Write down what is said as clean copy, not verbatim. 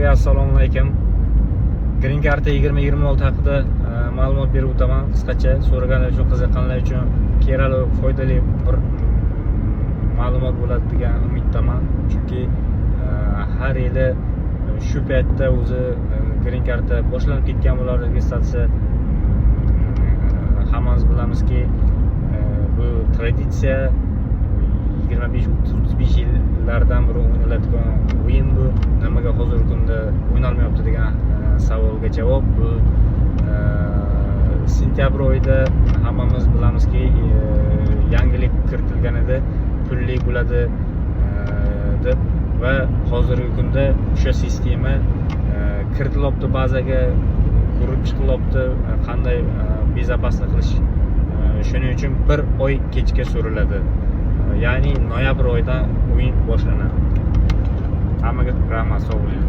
Barchaga assalomu alaykum. Green Card 2026 haqida ma'lumot berib o'taman. Qisqacha so'raganlar uchun, qiziqqanlar uchun kerakli, foydali bir ma'lumot bo'ladi degan umiddaman. Chunki har yili shu paytda o'zi Green Card boshlanib ketgan bo'ladi registratsiya. Hammamiz bilamizki, bu traditsiya 25-35 yillardan beri o'ynaladigan o'yin bu. Nimaga hozirgi kunda o'ynalmayapti degan savolga javob bu sentyabr oyida hammamiz bilamizki, yangilik kiritilgan edi, pulli bo'ladi deb va hozirgi kunda o'sha sistema kiritilibdi, bazaga ko'rib chiqilibdi, qanday bezopasni qilish. Shuning uchun bir oy kechga suriladi. Ya'ni noyabr oyidan o'yin boshlanadi. Hammaga rahmat, sog' bo'ling.